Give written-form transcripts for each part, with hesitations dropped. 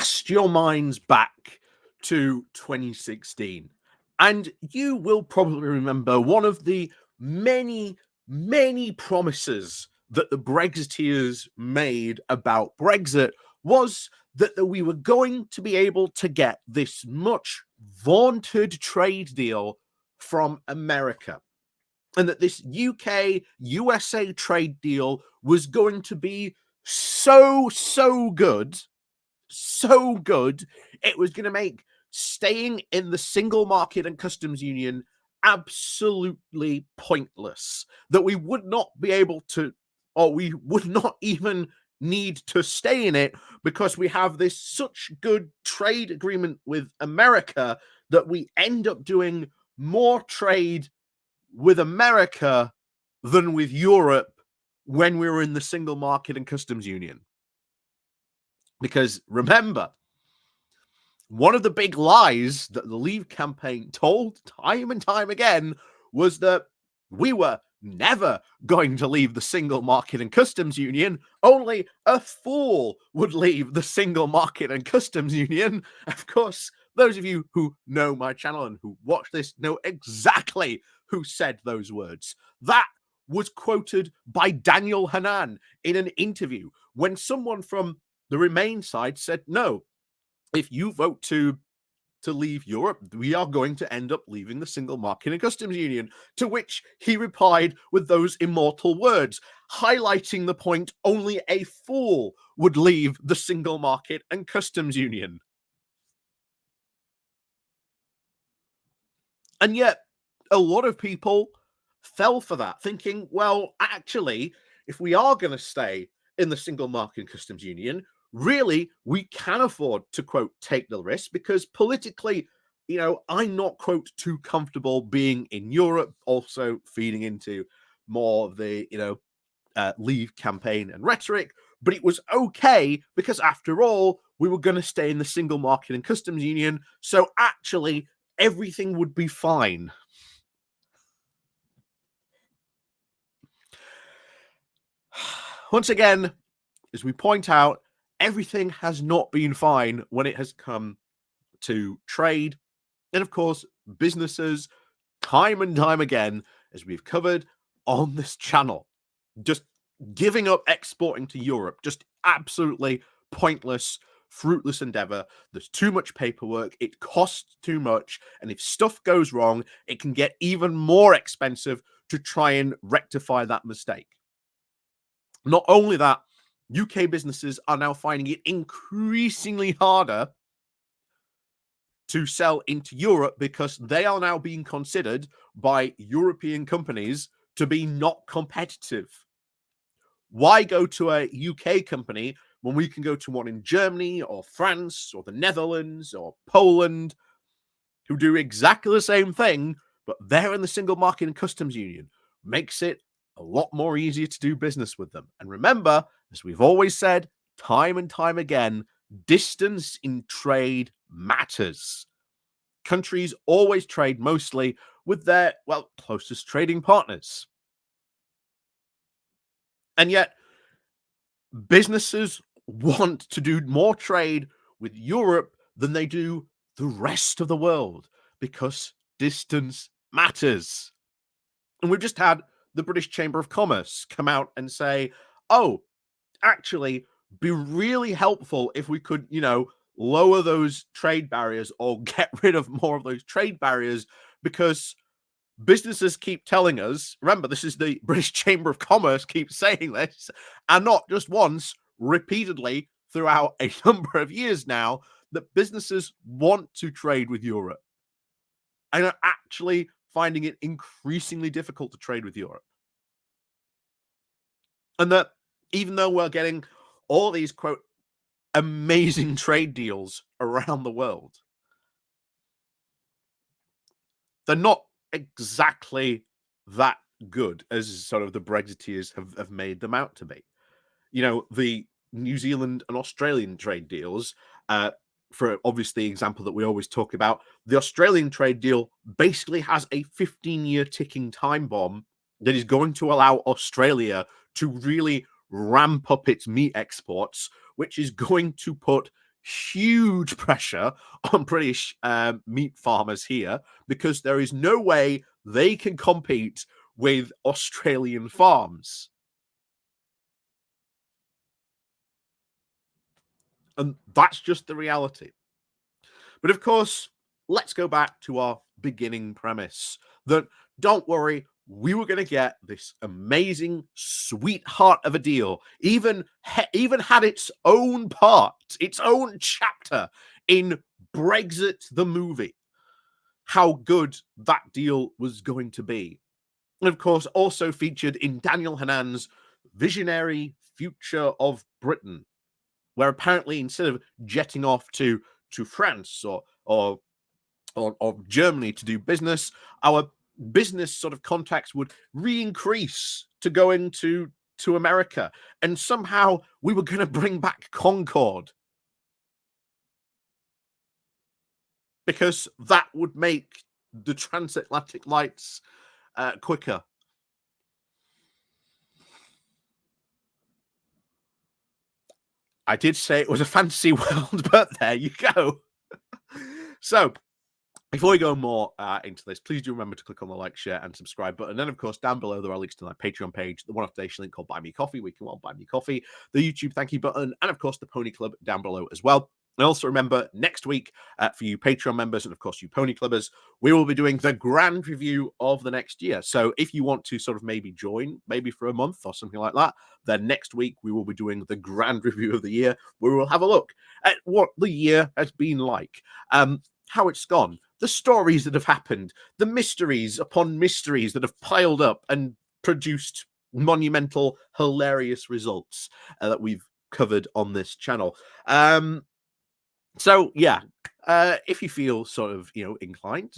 cast your minds back to 2016, and you will probably remember one of the many promises that the Brexiteers made about Brexit was that we were going to be able to get this much vaunted trade deal from America, and that this UK USA trade deal was going to be so good, it was going to make staying in the single market and customs union absolutely pointless, that we would not be able to, or we would not even need to stay in it, because we have this such good trade agreement with America that we end up doing more trade with America than with Europe when we were in the single market and customs union. Because remember, one of the big lies that the Leave campaign told time and time again was that we were never going to leave the single market and customs union. Only a fool would leave the single market and customs union. Of course, those of you who know my channel and who watch this know exactly who said those words. That was quoted by Dannial Hannan in an interview when someone from the Remain side said, no, if you vote to leave Europe, we are going to end up leaving the single market and customs union. To which he replied with those immortal words, highlighting the point only a fool would leave the single market and customs union. And yet, a lot of people fell for that, thinking, well, actually, if we are going to stay in the single market and customs union, really, we can afford to, quote, take the risk, because politically, I'm not, quote, too comfortable being in Europe, also feeding into more of the, Leave campaign and rhetoric. But it was okay, because after all, we were going to stay in the single market and customs union. So actually, everything would be fine. Once again, as we point out, everything has not been fine when it has come to trade. And of course, businesses, time and time again, as we've covered on this channel, just giving up exporting to Europe, just absolutely pointless, fruitless endeavor. There's too much paperwork, it costs too much, and if stuff goes wrong, it can get even more expensive to try and rectify that mistake. Not only that, UK businesses are now finding it increasingly harder to sell into Europe, because they are now being considered by European companies to be not competitive. Why go to a UK company when we can go to one in Germany or France or the Netherlands or Poland, who do exactly the same thing, but they're in the single market and customs union? Makes it a lot more easier to do business with them. And remember, as we've always said, time and time again, distance in trade matters. Countries always trade mostly with their, closest trading partners. And yet, businesses want to do more trade with Europe than they do the rest of the world, because distance matters. And we've just had the British Chamber of Commerce come out and say, oh, actually, be really helpful if we could, lower those trade barriers or get rid of more of those trade barriers, because businesses keep telling us, remember, this is the British Chamber of Commerce keeps saying this, and not just once, repeatedly throughout a number of years now, that businesses want to trade with Europe and are actually finding it increasingly difficult to trade with Europe. And that even though we're getting all these, quote, amazing trade deals around the world, they're not exactly that good as sort of the Brexiteers have made them out to be. The New Zealand and Australian trade deals, for obviously the example that we always talk about, the Australian trade deal basically has a 15-year ticking time bomb that is going to allow Australia to really ramp up its meat exports, which is going to put huge pressure on British meat farmers here because there is no way they can compete with Australian farms. And that's just the reality. But of course, let's go back to our beginning premise that don't worry, we were going to get this amazing sweetheart of a deal, even had its own part, its own chapter in Brexit the movie, how good that deal was going to be. And of course, also featured in Dannial Hannan's visionary future of Britain, where apparently instead of jetting off to France or Germany to do business, our business sort of contacts would re-increase to go into America, and somehow we were going to bring back Concord because that would make the transatlantic lights quicker. I did say it was a fantasy world, but there you go. So, before we go more into this, please do remember to click on the like, share, and subscribe button. And then, of course, down below, there are links to my Patreon page, the one-off donation link called Buy Me Coffee, where you can buy me coffee, the YouTube thank you button, and, of course, the Pony Club down below as well. And also remember, next week, for you Patreon members and, of course, you Pony Clubbers, we will be doing the grand review of the next year. So if you want to sort of maybe join, maybe for a month or something like that, then next week we will be doing the grand review of the year, where we will have a look at what the year has been like, how it's gone, the stories that have happened, the mysteries upon mysteries that have piled up and produced monumental, hilarious results that we've covered on this channel. So yeah, if you feel sort of inclined,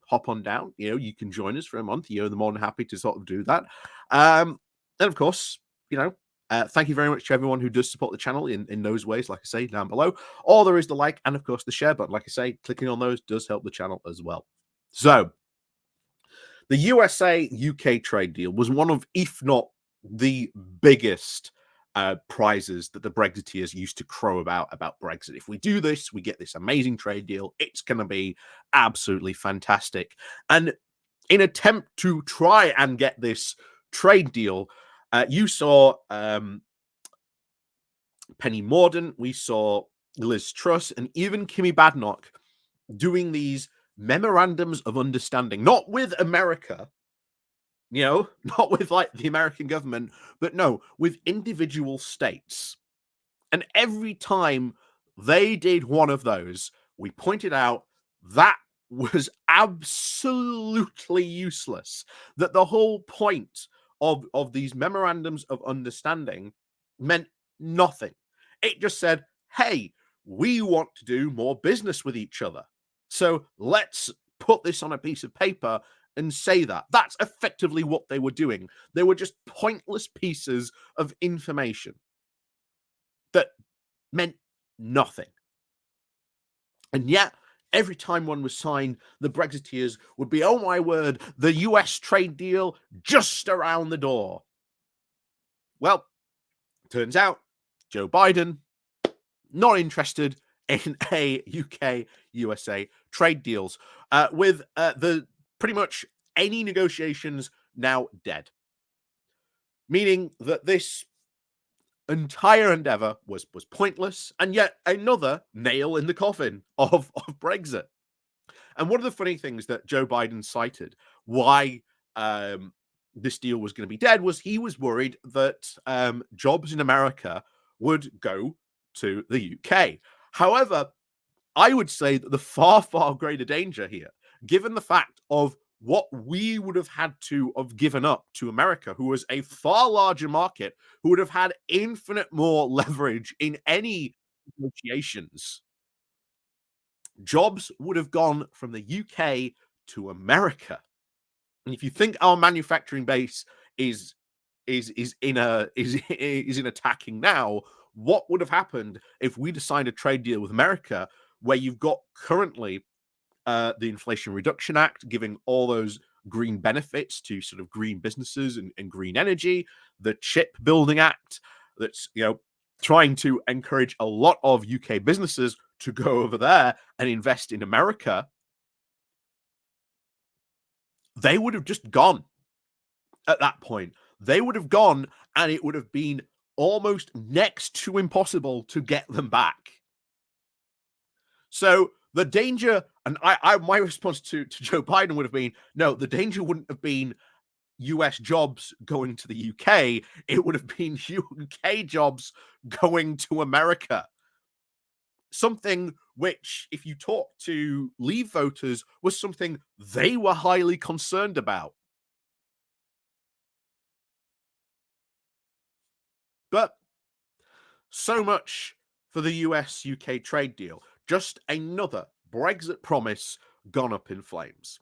hop on down. You can join us for a month. You're more than happy to sort of do that. And of course, thank you very much to everyone who does support the channel in those ways, like I say, down below. Or there is the like and, of course, the share button. Like I say, clicking on those does help the channel as well. So, the USA-UK trade deal was one of, if not the biggest prizes that the Brexiteers used to crow about Brexit. If we do this, we get this amazing trade deal. It's going to be absolutely fantastic. And in attempt to try and get this trade deal, you saw Penny Mordaunt, we saw Liz Truss, and even Kimmy Badenoch doing these memorandums of understanding, not with America, not with like the American government, but no, with individual states. And every time they did one of those, we pointed out that was absolutely useless. That the whole point of these memorandums of understanding meant nothing. It just said, hey, we want to do more business with each other. So let's put this on a piece of paper and say that. That's effectively what they were doing. They were just pointless pieces of information that meant nothing. And yet, every time one was signed, the Brexiteers would be, oh my word, the US trade deal just around the door. Well, turns out Joe Biden, not interested in a UK-USA trade deals, with the pretty much any negotiations now dead. Meaning that this entire endeavor was pointless, and yet another nail in the coffin of Brexit. And one of the funny things that Joe Biden cited why this deal was going to be dead was he was worried that jobs in America would go to the UK. However, I would say that the far, far greater danger here, given the fact of what we would have had to have given up to America, who was a far larger market, who would have had infinite more leverage in any negotiations. Jobs would have gone from the UK to America. And if you think our manufacturing base is in attacking now, what would have happened if we'd signed a trade deal with America, where you've got currently the Inflation Reduction Act giving all those green benefits to sort of green businesses and green energy, the Chip Building Act that's trying to encourage a lot of UK businesses to go over there and invest in America, they would have just gone at that point. They would have gone, and it would have been almost next to impossible to get them back. So the danger, and my response to Joe Biden would have been, no, the danger wouldn't have been US jobs going to the UK. It would have been UK jobs going to America. Something which, if you talk to Leave voters, was something they were highly concerned about. But so much for the US UK trade deal. Just another Brexit promise gone up in flames.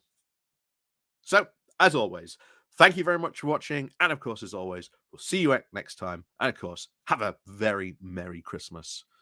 So, as always, thank you very much for watching. And of course, as always, we'll see you next time. And of course, have a very Merry Christmas.